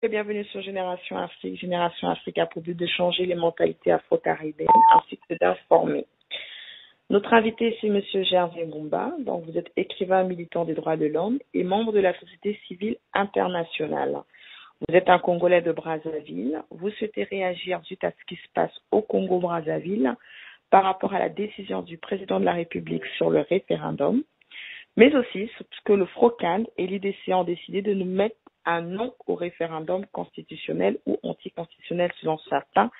Bienvenue sur Génération Afrique. Génération Afrique a pour but de changer les mentalités afro-caribéennes ainsi que d'informer. Notre invité, c'est Monsieur Gervais Mbumba. Donc, vous êtes écrivain militant des droits de l'homme et membre de la Société civile internationale. Vous êtes un Congolais de Brazzaville. Vous souhaitez réagir suite à ce qui se passe au Congo-Brazzaville par rapport à la décision du président de la République sur le référendum, mais aussi sur ce que le FROCAN et l'IDC ont décidé de nous mettre un non au référendum constitutionnel ou anticonstitutionnel selon certains,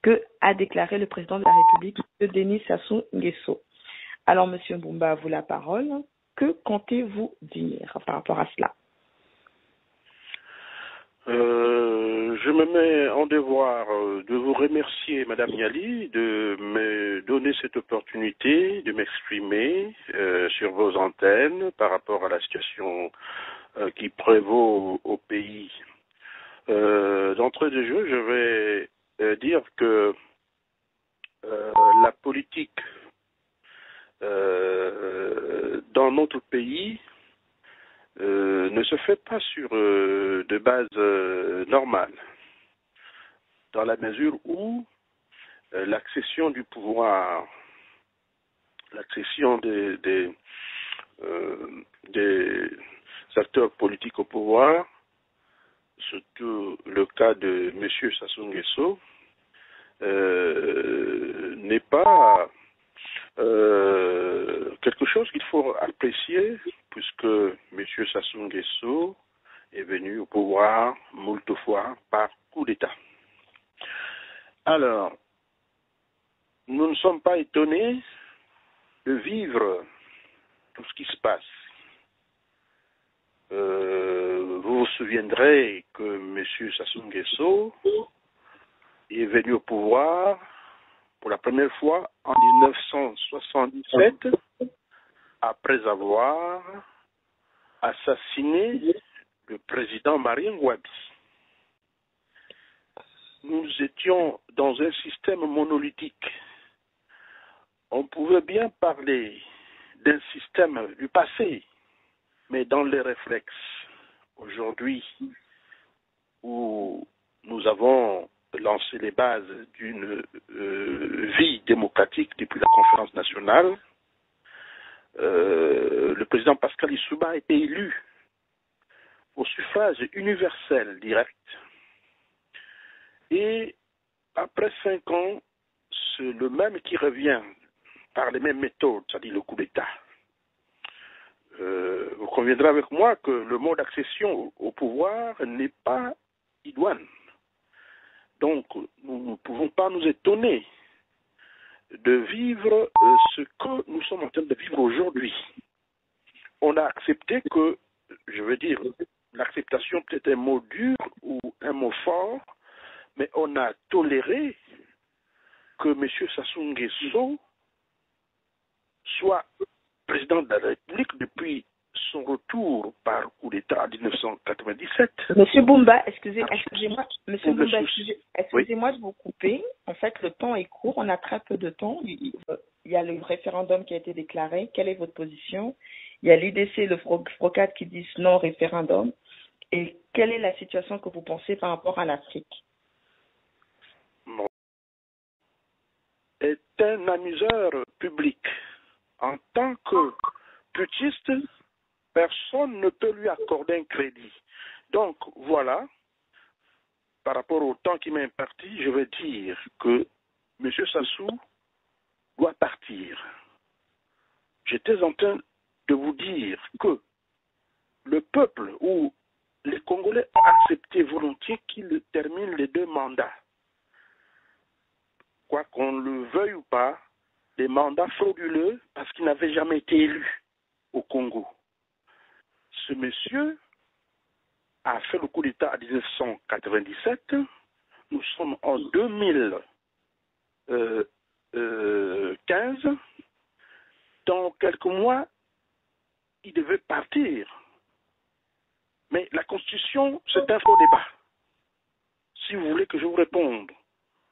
que a déclaré le président de la République, M. Denis Sassou Nguesso. Alors, M. Mbumba, à vous la parole. Que comptez-vous dire par rapport à cela? Je me mets en devoir de vous remercier, Madame Yali, de me donner cette opportunité de m'exprimer sur vos antennes par rapport à la situation qui prévaut au pays. D'entrée de jeu, je vais dire que la politique dans notre pays ne se fait pas sur de bases normales, dans la mesure où l'accession du pouvoir, l'accession des acteurs politiques au pouvoir, surtout le cas de M. Sassou Nguesso, n'est pas quelque chose qu'il faut apprécier, puisque M. Sassou Nguesso est venu au pouvoir moult fois par coup d'État. Alors, nous ne sommes pas étonnés de vivre tout ce qui se passe. Vous vous souviendrez que M. Sassou Nguesso est venu au pouvoir pour la première fois en 1977, après avoir assassiné le président Marien Ngouabi. Nous étions dans un système monolithique. On pouvait bien parler d'un système du passé, mais dans les réflexes, aujourd'hui, où nous avons lancé les bases d'une vie démocratique depuis la conférence nationale, le président Pascal Lissouba a été élu au suffrage universel direct. Et après 5 ans, c'est le même qui revient par les mêmes méthodes, c'est-à-dire le coup d'État. Vous conviendrez avec moi que le mode d'accession au pouvoir n'est pas idoine. Donc, nous ne pouvons pas nous étonner de vivre ce que nous sommes en train de vivre aujourd'hui. On a accepté que, je veux dire, l'acceptation peut-être un mot dur ou un mot fort, mais on a toléré que M. Sassou Nguesso soit président de la République depuis son retour par coup d'État en 1997. Monsieur Mbumba, excusez-moi, excusez-moi Oui. de vous couper. En fait, le temps est court, on a très peu de temps. Il y a le référendum qui a été déclaré. Quelle est votre position? Il y a l'IDC et le FROCAT qui disent non au référendum. Et quelle est la situation que vous pensez par rapport à l'Afrique? Bon. Est un amuseur public. En tant que putschiste, personne ne peut lui accorder un crédit. Donc, voilà, par rapport au temps qui m'est imparti, je vais dire que M. Sassou doit partir. J'étais en train de vous dire que le peuple ou les Congolais ont accepté volontiers qu'il termine les 2 mandats. Quoi qu'on le veuille ou pas, des mandats frauduleux parce qu'il n'avait jamais été élu au Congo. Ce monsieur a fait le coup d'État en 1997. Nous sommes en 2015. Dans quelques mois, il devait partir. Mais la Constitution, c'est un faux débat. Si vous voulez que je vous réponde,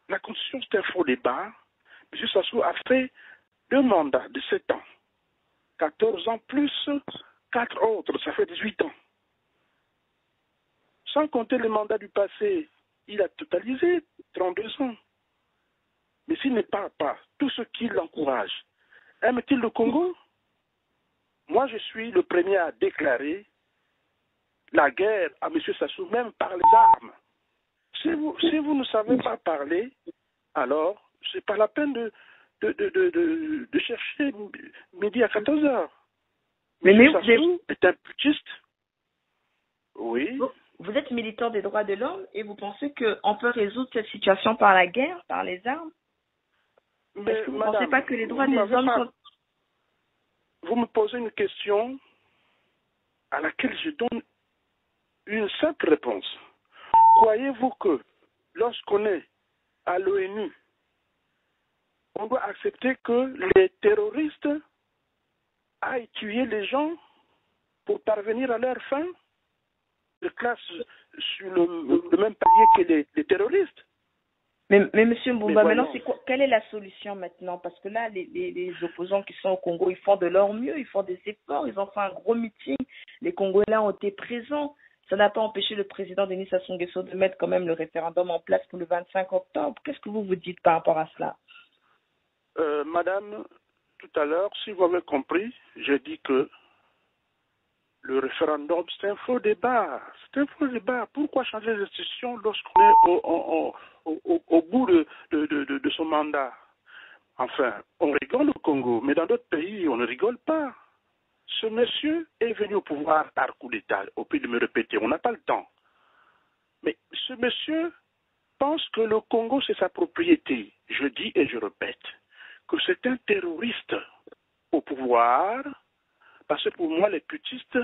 la Constitution, c'est un faux débat. M. Sassou a fait 2 mandats de 7 ans. 14 ans plus 4 autres, ça fait 18 ans. Sans compter les mandats du passé, il a totalisé 32 ans. Mais s'il ne parle pas, tous ceux qui l'encouragent, aiment-ils le Congo? Moi, je suis le premier à déclarer la guerre à M. Sassou, même par les armes. Si vous ne savez pas parler, alors c'est pas la peine de chercher midi à 14 heures. Mais M. Sassou est un putschiste. Oui. Vous êtes militant des droits de l'homme et vous pensez qu'on peut résoudre cette situation par la guerre, par les armes? Mais est-ce que vous ne madame, pensez pas que les droits des hommes sont... Vous me posez une question à laquelle je donne une simple réponse. Croyez-vous que lorsqu'on est à l'ONU, on doit accepter que les terroristes aillent tuer les gens pour parvenir à leur fin? De classe sur le même palier que les terroristes? Mais Monsieur Mbumba, maintenant, quelle est la solution maintenant? Parce que là, les opposants qui sont au Congo, ils font de leur mieux, ils font des efforts, ils ont fait un gros meeting, les Congolais ont été présents. Ça n'a pas empêché le président Denis Sassou Nguesso de mettre quand même le référendum en place pour le 25 octobre. Qu'est-ce que vous dites par rapport à cela? Madame, tout à l'heure, si vous avez compris, j'ai dit que le référendum, c'est un faux débat. C'est un faux débat. Pourquoi changer les institutions lorsqu'on est au bout de son mandat? Enfin, on rigole au Congo, mais dans d'autres pays, on ne rigole pas. Ce monsieur est venu au pouvoir par coup d'État, au pire de me répéter, on n'a pas le temps. Mais ce monsieur pense que le Congo, c'est sa propriété. Je dis et je répète que c'est un terroriste au pouvoir, parce que pour moi, les putschistes,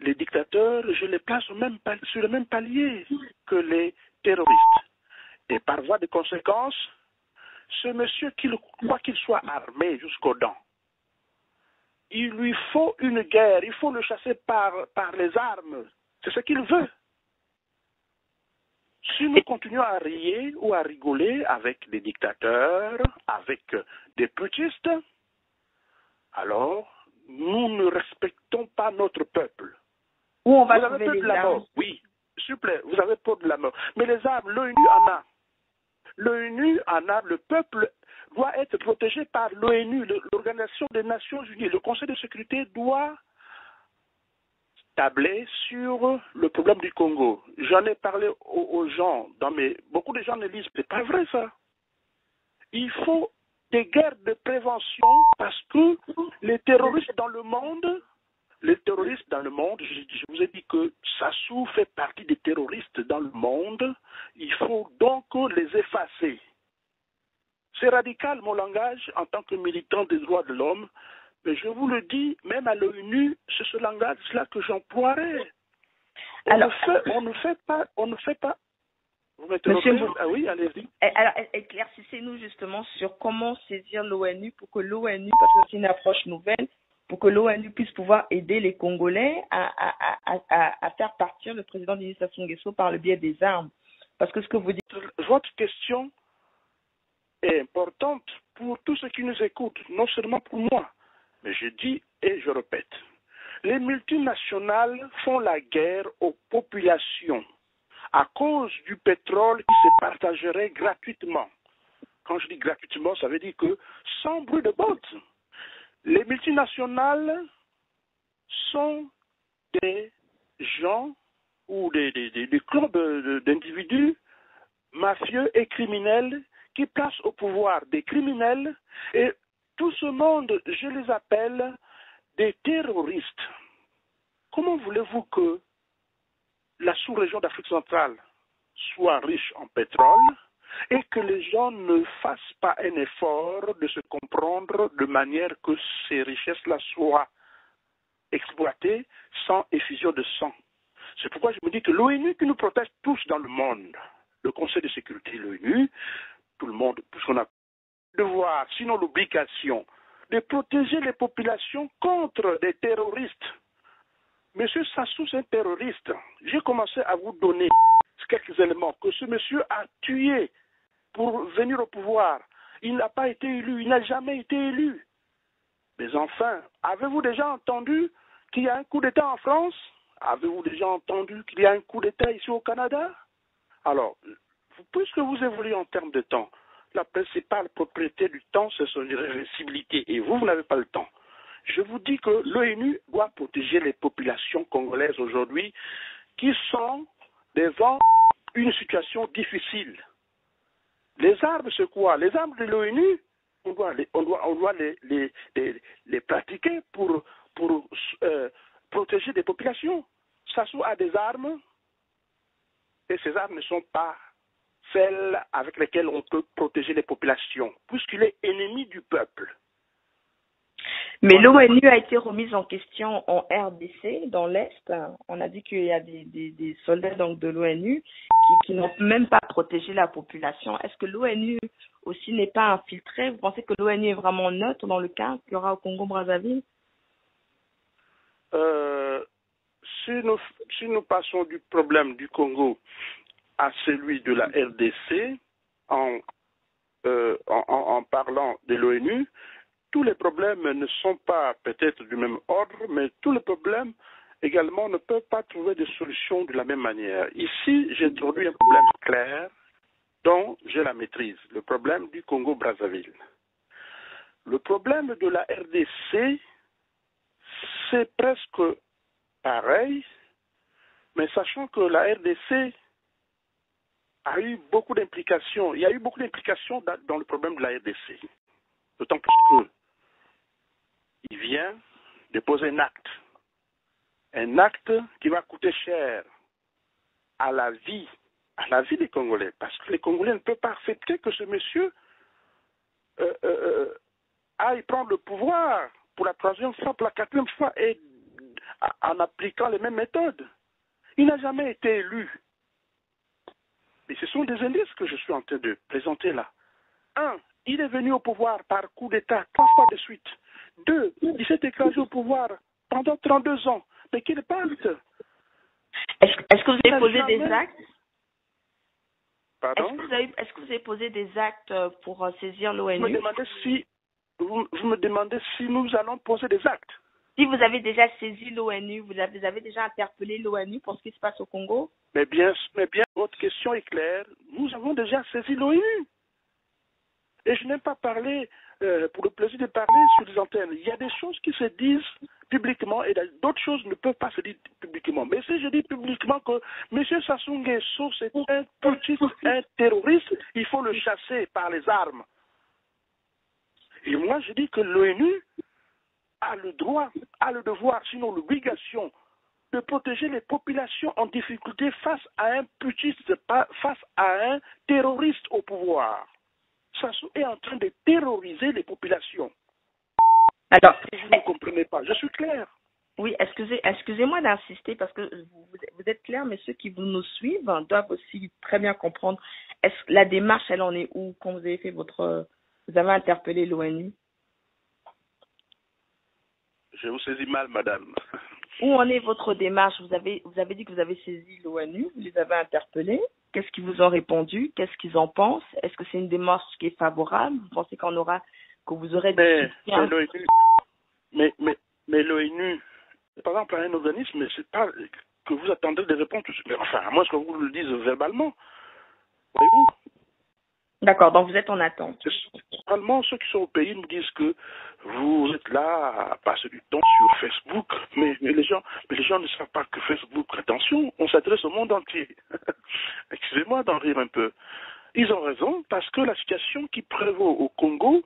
les dictateurs, je les place sur le même palier que les terroristes. Et par voie de conséquence, ce monsieur, quoi qu'il soit armé jusqu'aux dents, il lui faut une guerre, il faut le chasser par les armes. C'est ce qu'il veut. Si nous continuons à rire ou à rigoler avec des dictateurs, avec des putschistes, alors nous ne respectons pas notre peuple. Où on va vous avez trouver peur les de la armes? mort? Oui, s'il vous plaît, vous avez peur de la mort. Mais les armes, l'ONU en a. L'ONU en a, le peuple doit être protégé par l'ONU, l'Organisation des Nations Unies. Le Conseil de sécurité doit tabler sur le problème du Congo. J'en ai parlé aux gens, beaucoup de gens ne lisent, c'est pas vrai ça. Il faut des guerres de prévention parce que les terroristes dans le monde, je vous ai dit que Sassou fait partie des terroristes dans le monde, il faut donc les effacer. C'est radical mon langage en tant que militant des droits de l'homme, mais je vous le dis, même à l'ONU, c'est ce langage-là que j'emploierai. On ne fait pas. Vous m'interrompez? Ah oui, allez-y. Alors, éclaircissez-nous justement sur comment saisir l'ONU pour que l'ONU, parce que c'est une approche nouvelle, pour que l'ONU puisse pouvoir aider les Congolais à faire partir le président Denis Sassou Nguesso par le biais des armes. Parce que ce que vous dites... Votre question est importante pour tous ceux qui nous écoutent, non seulement pour moi, mais je dis et je répète. Les multinationales font la guerre aux populations à cause du pétrole qui se partagerait gratuitement. Quand je dis gratuitement, ça veut dire que sans bruit de botte. Les multinationales sont des gens ou des clubs d'individus mafieux et criminels qui placent au pouvoir des criminels et tout ce monde, je les appelle des terroristes. Comment voulez-vous que la sous-région d'Afrique centrale soit riche en pétrole et que les gens ne fassent pas un effort de se comprendre de manière que ces richesses-là soient exploitées sans effusion de sang? C'est pourquoi je me dis que l'ONU qui nous protège tous dans le monde, le Conseil de sécurité, l'ONU, tout le monde, puisqu'on a le devoir, sinon l'obligation, de protéger les populations contre des terroristes. Monsieur Sassou, c'est un terroriste. J'ai commencé à vous donner quelques éléments que ce monsieur a tué pour venir au pouvoir. Il n'a pas été élu, il n'a jamais été élu. Mais enfin, avez-vous déjà entendu qu'il y a un coup d'État en France? Avez-vous déjà entendu qu'il y a un coup d'État ici au Canada? Alors, puisque vous évoluez en termes de temps, la principale propriété du temps, c'est son irréversibilité. Et vous n'avez pas le temps. Je vous dis que l'ONU doit protéger les populations congolaises aujourd'hui qui sont devant une situation difficile. Les armes, c'est quoi? Les armes de l'ONU, on doit les pratiquer pour protéger des populations. Sassou a des armes et ces armes ne sont pas celles avec lesquelles on peut protéger les populations, puisqu'il est ennemi du peuple. Mais l'ONU a été remise en question en RDC, dans l'Est. On a dit qu'il y a des soldats donc, de l'ONU qui n'ont même pas protégé la population. Est-ce que l'ONU aussi n'est pas infiltrée? Vous pensez que l'ONU est vraiment neutre dans le cas qu'il y aura au Congo-Brazzaville? Si nous passons du problème du Congo à celui de la RDC en parlant de l'ONU, tous les problèmes ne sont pas peut-être du même ordre, mais tous les problèmes également ne peuvent pas trouver de solution de la même manière. Ici, j'ai introduit un problème clair dont j'ai la maîtrise, le problème du Congo-Brazzaville. Le problème de la RDC, c'est presque pareil, mais sachant que la RDC a eu beaucoup d'implications, il y a eu beaucoup d'implications dans le problème de la RDC. D'autant plus que il vient déposer un acte qui va coûter cher à la vie des Congolais, parce que les Congolais ne peuvent pas accepter que ce monsieur aille prendre le pouvoir pour la troisième fois, pour la quatrième fois, et en appliquant les mêmes méthodes. Il n'a jamais été élu. Et ce sont des indices que je suis en train de présenter là. 1. Il est venu au pouvoir par coup d'État 3 fois de suite. 2. Il s'est écrasé au pouvoir pendant 32 ans. Mais qu'il parte. Est-ce que vous avez posé des actes? Pardon? Est-ce que vous avez posé des actes pour saisir l'ONU? Vous me demandez si nous allons poser des actes. Si vous avez déjà saisi l'ONU, vous avez déjà interpellé l'ONU pour ce qui se passe au Congo? Mais bien, votre question est claire. Nous avons déjà saisi l'ONU. Et je n'aime pas parler pour le plaisir de parler sur les antennes. Il y a des choses qui se disent publiquement et d'autres choses ne peuvent pas se dire publiquement. Mais si je dis publiquement que M. Sassou Nguesso c'est un putschiste, un terroriste, il faut le chasser par les armes. Et moi je dis que l'ONU a le droit, a le devoir, sinon l'obligation de protéger les populations en difficulté face à un putschiste, face à un terroriste au pouvoir. Sassou est en train de terroriser les populations. Alors, si vous ne comprenez pas, je suis clair. Oui, excusez-moi d'insister parce que vous êtes clair, mais ceux qui nous suivent doivent aussi très bien comprendre. Est-ce que la démarche, elle en est où quand vous avez fait vous avez interpellé l'ONU? Je vous saisis mal, madame. Où en est votre démarche? Vous avez dit que vous avez saisi l'ONU, vous les avez interpellés. Qu'est-ce qu'ils vous ont répondu? Qu'est-ce qu'ils en pensent? Est-ce que c'est une démarche qui est favorable? Vous pensez que vous aurez mais l'ONU, par exemple, un organisme, c'est pas que vous attendez des réponses. Mais enfin, à moins que vous le disiez verbalement. Voyez-vous? D'accord, donc vous êtes en attente. Généralement, ceux qui sont au pays nous disent que vous êtes là à passer du temps sur Facebook, mais les gens ne savent pas que Facebook, attention, on s'adresse au monde entier. Excusez-moi d'en rire un peu. Ils ont raison, parce que la situation qui prévaut au Congo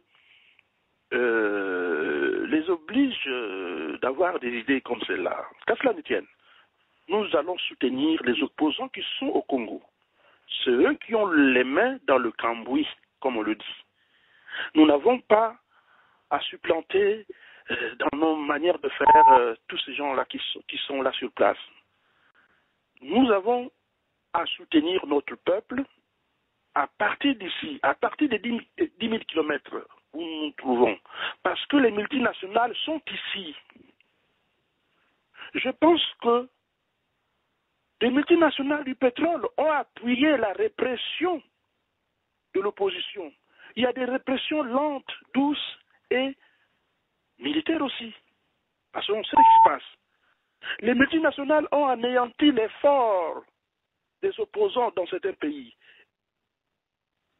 les oblige d'avoir des idées comme celle-là. Qu'à cela ne tienne, nous allons soutenir les opposants qui sont au Congo. C'est eux qui ont les mains dans le cambouis, comme on le dit. Nous n'avons pas à supplanter dans nos manières de faire tous ces gens-là qui sont là sur place. Nous avons à soutenir notre peuple à partir d'ici, à partir des 10 000 kilomètres où nous nous trouvons, parce que les multinationales sont ici. Je pense que les multinationales du pétrole ont appuyé la répression de l'opposition. Il y a des répressions lentes, douces et militaires aussi. Parce qu'on sait ce qui se passe. Les multinationales ont anéanti l'effort des opposants dans certains pays.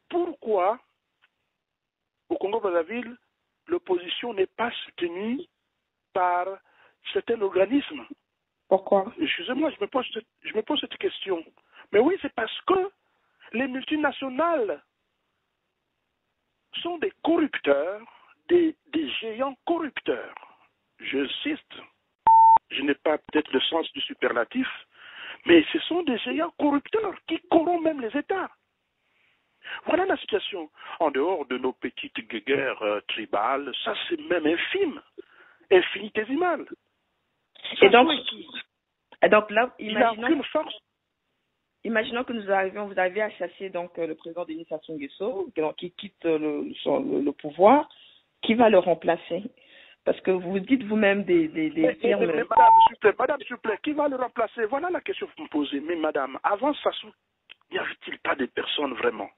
Pourquoi, au Congo-Brazzaville, l'opposition n'est pas soutenue par certains organismes? Pourquoi? Excusez-moi, je me pose cette question. Mais oui, c'est parce que les multinationales sont des corrupteurs, des géants corrupteurs. J'insiste, je n'ai pas peut-être le sens du superlatif, mais ce sont des géants corrupteurs qui corrompent même les États. Voilà la situation. En dehors de nos petites guerres tribales, ça c'est même infime, infinitésimal. Et donc là, imaginons que vous avez à chasser donc le président Denis Sassou Nguesso, qui quitte le pouvoir. Qui va le remplacer? Parce que vous dites vous-même des firmes. Mais madame, s'il vous plaît, qui va le remplacer? Voilà la question que vous me posez. Mais madame, avant Sassou, n'y avait-il pas de personnes vraiment?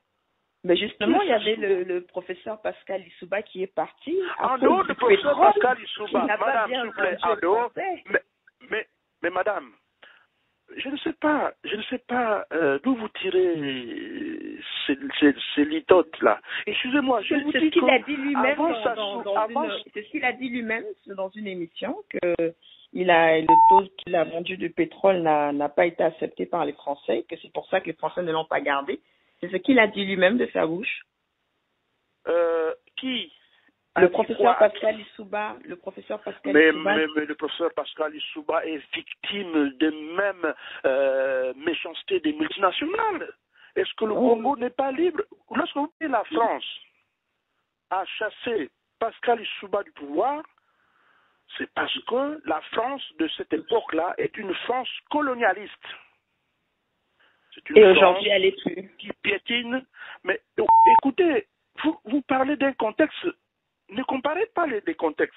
Mais justement, il y avait le professeur Pascal Lissouba qui est parti. En dehors du professeur Pascal Lissouba, madame, s'il vous plaît, en dehors. Mais madame, je ne sais pas d'où vous tirez ces litotes-là. Excusez-moi, je vous dis qu'il a dit lui-même c'est ce qu'il a dit lui-même dans une émission, que le taux qu'il a vendu de pétrole n'a pas été accepté par les Français, que c'est pour ça que les Français ne l'ont pas gardé. C'est ce qu'il a dit lui-même de sa bouche. Qui? Le professeur Pascal Lissouba. Mais le professeur Pascal Lissouba est victime des mêmes méchancetés des multinationales. Est-ce que le Congo n'est pas libre? Lorsque vous dites la France a chassé Pascal Lissouba du pouvoir, c'est parce que la France de cette époque-là est une France colonialiste. Et aujourd'hui, elle est plus. Qui piétine. Mais écoutez, vous parlez d'un contexte. Ne comparez pas les contextes.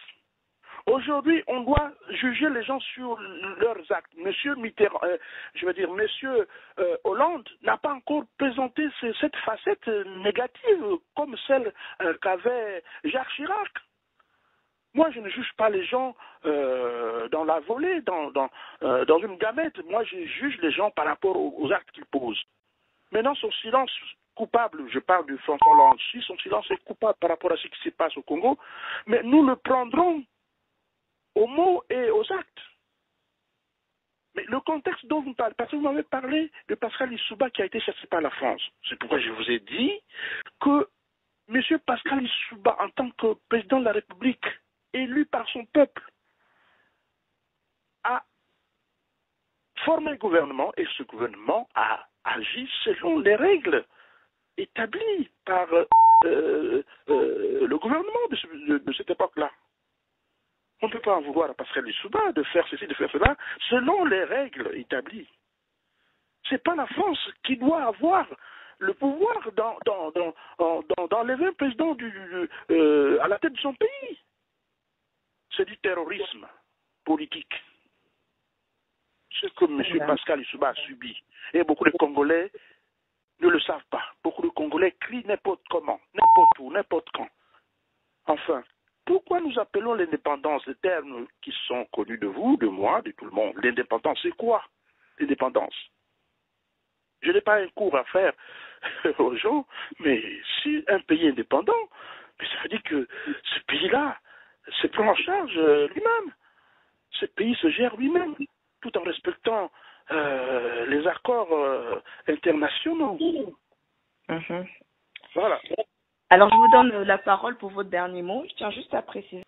Aujourd'hui, on doit juger les gens sur leurs actes. Monsieur Hollande n'a pas encore présenté cette facette négative comme celle qu'avait Jacques Chirac. Moi, je ne juge pas les gens dans la volée, dans une gamette. Moi, je juge les gens par rapport aux actes qu'ils posent. Maintenant, son silence coupable, je parle du François Hollande, si son silence est coupable par rapport à ce qui se passe au Congo, mais nous le prendrons aux mots et aux actes. Mais le contexte dont vous parlez, parce que vous m'avez parlé de Pascal Lissouba qui a été chassé par la France. C'est pourquoi je vous ai dit que M. Pascal Lissouba, en tant que président de la République, élu par son peuple, a formé un gouvernement et ce gouvernement a agi selon les règles établies par le gouvernement de cette époque-là. On ne peut pas en vouloir à Pascal Lissouba de faire ceci, de faire cela, selon les règles établies. Ce n'est pas la France qui doit avoir le pouvoir d'enlever un président à la tête de son pays. C'est du terrorisme politique. Ce que M. Pascal Lissouba a subi. Et beaucoup de Congolais ne le savent pas. Beaucoup de Congolais crient n'importe comment, n'importe où, n'importe quand. Enfin, pourquoi nous appelons l'indépendance des termes qui sont connus de vous, de moi, de tout le monde? L'indépendance, c'est quoi l'indépendance? Je n'ai pas un cours à faire aux gens, mais si un pays est indépendant, ça veut dire que ce pays-là se prend en charge lui-même. Ce pays se gère lui-même, tout en respectant les accords internationaux. Mm-hmm. Voilà. Alors, je vous donne la parole pour votre dernier mot. Je tiens juste à préciser.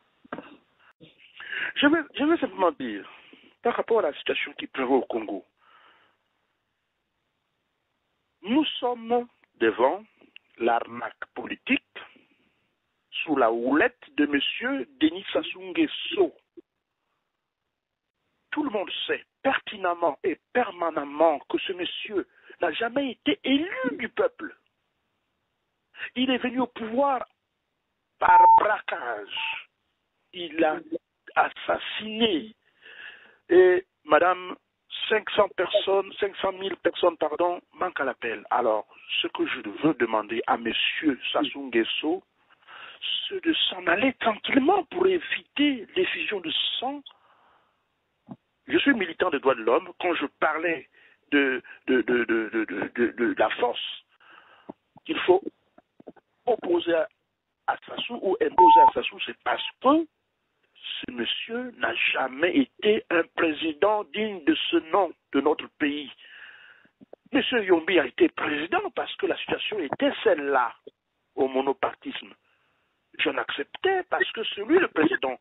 Je vais simplement dire, par rapport à la situation qui prévaut au Congo, nous sommes devant l'arnaque politique sous la houlette de M. Denis Sassou Nguesso. Tout le monde sait pertinemment et permanemment que ce monsieur n'a jamais été élu du peuple. Il est venu au pouvoir par braquage. Il a assassiné. Et madame, 500 000 personnes, manquent à l'appel. Alors, ce que je veux demander à monsieur Sassou Nguesso, c'est de s'en aller tranquillement pour éviter l'effusion de sang Je suis militant des droits de l'homme. Quand je parlais de la force qu'il faut opposer à Sassou ou imposer à Sassou, c'est parce que ce monsieur n'a jamais été un président digne de ce nom de notre pays. Monsieur Yombi a été président parce que la situation était celle-là, au monopartisme. J'en acceptais parce que c'est lui le président.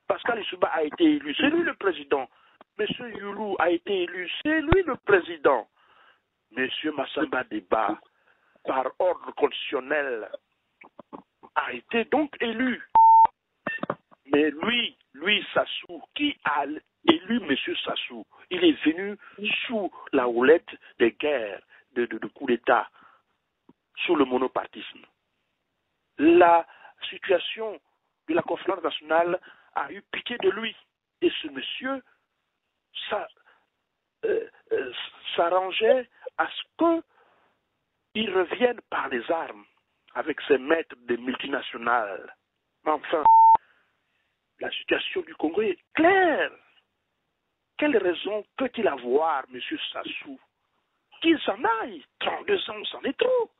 Pascal Issouba a été élu, c'est lui le président. Monsieur Youlou a été élu, c'est lui le président. Monsieur Massamba Deba, par ordre constitutionnel, a été donc élu. Mais lui, Sassou, qui a élu Monsieur Sassou, il est venu sous la houlette des guerres, de coups d'État, sous le monopartisme. La situation de la conférence nationale a eu pitié de lui. Et ce monsieur s'arrangeait à ce qu'il revienne par les armes avec ses maîtres des multinationales. Enfin, la situation du Congo est claire. Quelle raison peut-il avoir, M. Sassou, qu'il s'en aille? 32 ans, c'en est trop.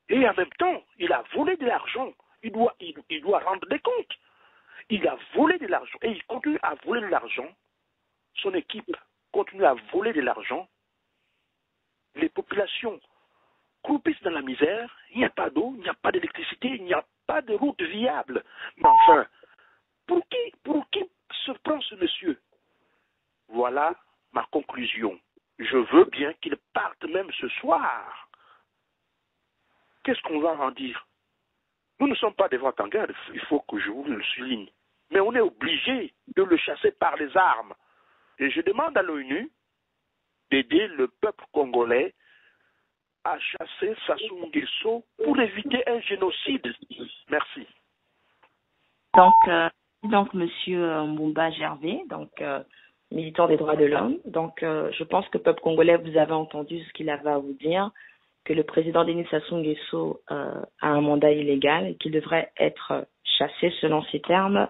Et en même temps, il a volé de l'argent. Il doit rendre des comptes. Il a volé de l'argent et il continue à voler de l'argent. Son équipe continue à voler de l'argent. Les populations croupissent dans la misère. Il n'y a pas d'eau, il n'y a pas d'électricité, il n'y a pas de route viable. Mais enfin, pour qui se prend ce monsieur? Voilà ma conclusion. Je veux bien qu'il parte même ce soir. Qu'est-ce qu'on va en dire? Nous ne sommes pas des vents en guerre, il faut que je vous le souligne. Mais on est obligé de le chasser par les armes. Et je demande à l'ONU d'aider le peuple congolais à chasser Sassou Nguesso pour éviter un génocide. Merci. Donc Monsieur Mbumba Gervais, militant des droits de l'homme. Je pense que le peuple congolais, vous avez entendu ce qu'il avait à vous dire, que le président Denis Sassou Nguesso a un mandat illégal et qu'il devrait être chassé selon ces termes.